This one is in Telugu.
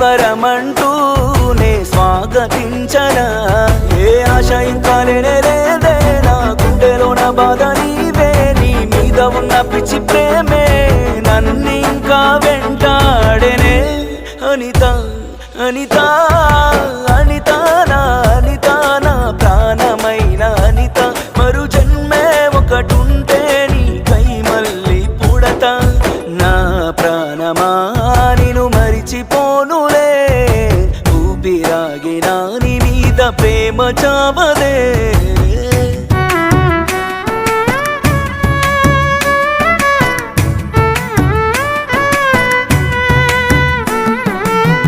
వరమంటూనే స్వాగతించనా ఏ ఆశ ఇంకా లేదే నా గుండెలోన బాధ నీవే నీ మీద ఉన్న పిచ్చి ప్రేమే నన్నింకా వెంటాడెనే అనిత అనిత అనిత నా అనిత నా ప్రాణమైన అనిత మరు జన్మే ఒకటుంటే నీకై మళ్ళీ పుడతా నా ప్రాణమా నిన్ను మరిచిపోనులే ఊపిరాగినా నీ మీద ప్రేమ చావదే